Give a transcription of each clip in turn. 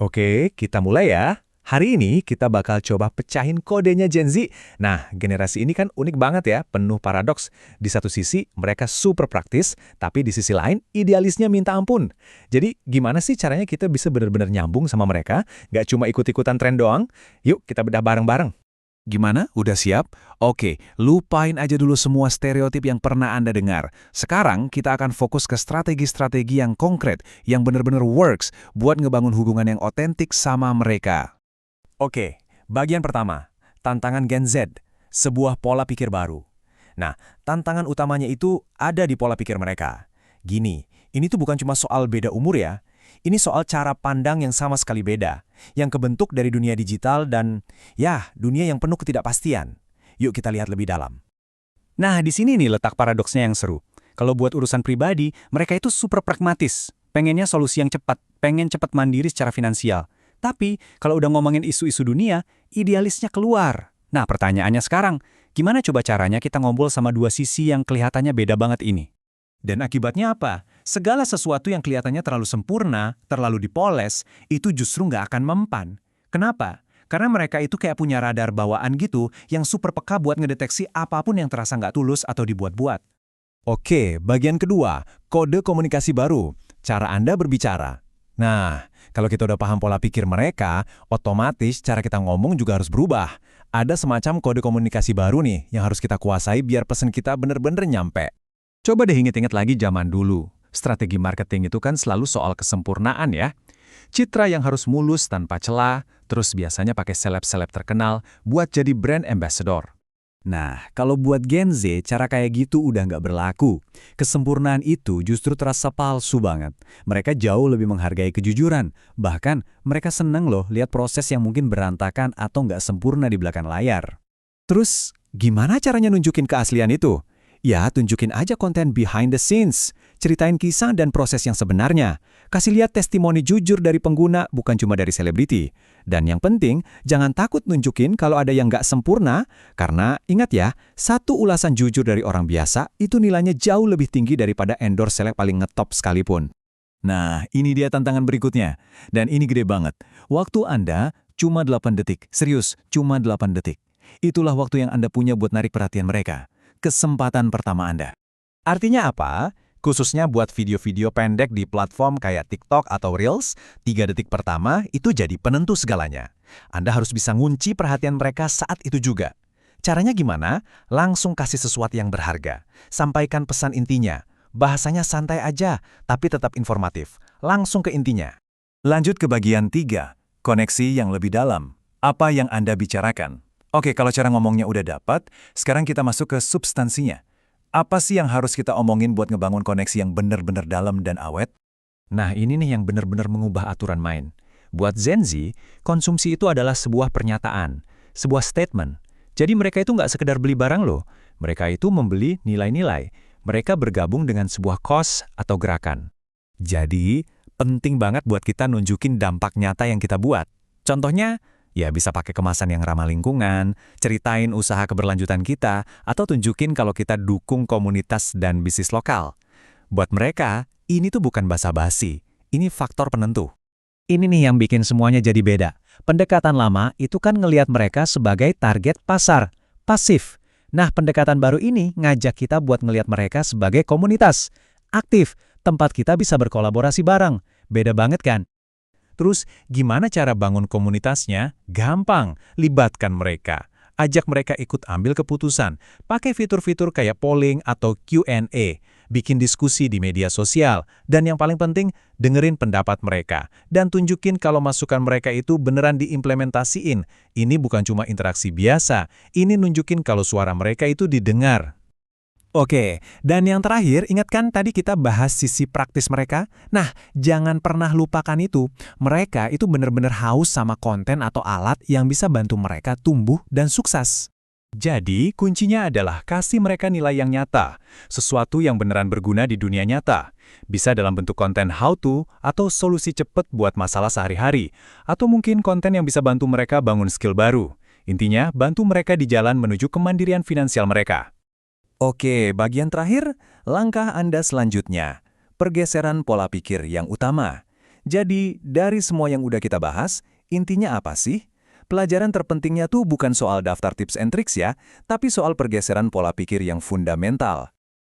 Oke, kita mulai ya. Hari ini kita bakal coba pecahin kodenya Gen Z. Nah, generasi ini kan unik banget ya, penuh paradoks. Di satu sisi, mereka super praktis, tapi di sisi lain, idealisnya minta ampun. Jadi, gimana sih caranya kita bisa benar-benar nyambung sama mereka? Nggak cuma ikut-ikutan tren doang? Yuk, kita bedah bareng-bareng. Gimana? Udah siap? Oke, lupain aja dulu semua stereotip yang pernah Anda dengar. Sekarang kita akan fokus ke strategi-strategi yang konkret, yang benar-benar works buat ngebangun hubungan yang otentik sama mereka. Oke, bagian pertama, tantangan Gen Z, sebuah pola pikir baru. Nah, tantangan utamanya itu ada di pola pikir mereka. Gini, ini tuh bukan cuma soal beda umur ya, ini soal cara pandang yang sama sekali beda, yang kebentuk dari dunia digital dan, ya, dunia yang penuh ketidakpastian. Yuk kita lihat lebih dalam. Nah, di sini nih letak paradoksnya yang seru. Kalau buat urusan pribadi, mereka itu super pragmatis. Pengennya solusi yang cepat, pengen cepat mandiri secara finansial. Tapi, kalau udah ngomongin isu-isu dunia, idealisnya keluar. Nah, pertanyaannya sekarang, gimana coba caranya kita ngobrol sama dua sisi yang kelihatannya beda banget ini? Dan akibatnya apa? Segala sesuatu yang kelihatannya terlalu sempurna, terlalu dipoles, itu justru nggak akan mempan. Kenapa? Karena mereka itu kayak punya radar bawaan gitu yang super peka buat ngedeteksi apapun yang terasa nggak tulus atau dibuat-buat. Oke, bagian kedua, kode komunikasi baru, cara Anda berbicara. Nah, kalau kita udah paham pola pikir mereka, otomatis cara kita ngomong juga harus berubah. Ada semacam kode komunikasi baru nih yang harus kita kuasai biar pesan kita bener-bener nyampe. Coba deh inget-inget lagi zaman dulu. Strategi marketing itu kan selalu soal kesempurnaan ya. Citra yang harus mulus tanpa celah, terus biasanya pakai seleb-seleb terkenal buat jadi brand ambassador. Nah, kalau buat Gen Z, cara kayak gitu udah nggak berlaku. Kesempurnaan itu justru terasa palsu banget. Mereka jauh lebih menghargai kejujuran. Bahkan, mereka seneng loh lihat proses yang mungkin berantakan atau nggak sempurna di belakang layar. Terus, gimana caranya nunjukin keaslian itu? Ya, tunjukin aja konten behind the scenes. Ceritain kisah dan proses yang sebenarnya. Kasih lihat testimoni jujur dari pengguna, bukan cuma dari selebriti. Dan yang penting, jangan takut nunjukin kalau ada yang nggak sempurna, karena ingat ya, satu ulasan jujur dari orang biasa itu nilainya jauh lebih tinggi daripada endorse seleb paling ngetop sekalipun. Nah, ini dia tantangan berikutnya. Dan ini gede banget. Waktu Anda cuma 8 detik. Serius, cuma 8 detik. Itulah waktu yang Anda punya buat narik perhatian mereka. Kesempatan pertama Anda. Artinya apa? Khususnya buat video-video pendek di platform kayak TikTok atau Reels, 3 detik pertama itu jadi penentu segalanya. Anda harus bisa ngunci perhatian mereka saat itu juga. Caranya gimana? Langsung kasih sesuatu yang berharga. Sampaikan pesan intinya. Bahasanya santai aja, tapi tetap informatif. Langsung ke intinya. Lanjut ke bagian 3, koneksi yang lebih dalam. Apa yang Anda bicarakan? Oke, kalau cara ngomongnya udah dapat, sekarang kita masuk ke substansinya. Apa sih yang harus kita omongin buat ngebangun koneksi yang benar-benar dalam dan awet? Nah, ini nih yang benar-benar mengubah aturan main. Buat Gen Z, konsumsi itu adalah sebuah pernyataan, sebuah statement. Jadi mereka itu nggak sekedar beli barang loh. Mereka itu membeli nilai-nilai. Mereka bergabung dengan sebuah cause atau gerakan. Jadi, penting banget buat kita nunjukin dampak nyata yang kita buat. Contohnya, ya bisa pakai kemasan yang ramah lingkungan, ceritain usaha keberlanjutan kita, atau tunjukin kalau kita dukung komunitas dan bisnis lokal. Buat mereka, ini tuh bukan basa-basi, ini faktor penentu. Ini nih yang bikin semuanya jadi beda. Pendekatan lama itu kan ngelihat mereka sebagai target pasar, pasif. Nah, pendekatan baru ini ngajak kita buat ngelihat mereka sebagai komunitas, aktif, tempat kita bisa berkolaborasi bareng. Beda banget kan? Terus, gimana cara bangun komunitasnya? Gampang, libatkan mereka. Ajak mereka ikut ambil keputusan. Pakai fitur-fitur kayak polling atau Q&A. Bikin diskusi di media sosial. Dan yang paling penting, dengerin pendapat mereka. Dan tunjukin kalau masukan mereka itu beneran diimplementasiin. Ini bukan cuma interaksi biasa. Ini nunjukin kalau suara mereka itu didengar. Oke, dan yang terakhir, ingat kan tadi kita bahas sisi praktis mereka? Nah, jangan pernah lupakan itu. Mereka itu benar-benar haus sama konten atau alat yang bisa bantu mereka tumbuh dan sukses. Jadi, kuncinya adalah kasih mereka nilai yang nyata, sesuatu yang beneran berguna di dunia nyata. Bisa dalam bentuk konten how to atau solusi cepat buat masalah sehari-hari, atau mungkin konten yang bisa bantu mereka bangun skill baru. Intinya, bantu mereka di jalan menuju kemandirian finansial mereka. Oke, bagian terakhir, langkah Anda selanjutnya. Pergeseran pola pikir yang utama. Jadi, dari semua yang udah kita bahas, intinya apa sih? Pelajaran terpentingnya tuh bukan soal daftar tips and tricks ya, tapi soal pergeseran pola pikir yang fundamental.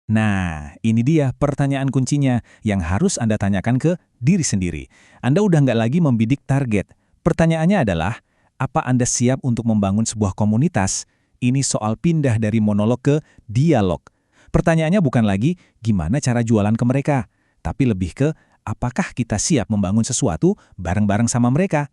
Nah, ini dia pertanyaan kuncinya yang harus Anda tanyakan ke diri sendiri. Anda udah nggak lagi membidik target. Pertanyaannya adalah, apa Anda siap untuk membangun sebuah komunitas? Ini soal pindah dari monolog ke dialog. Pertanyaannya bukan lagi gimana cara jualan ke mereka, tapi lebih ke apakah kita siap membangun sesuatu bareng-bareng sama mereka.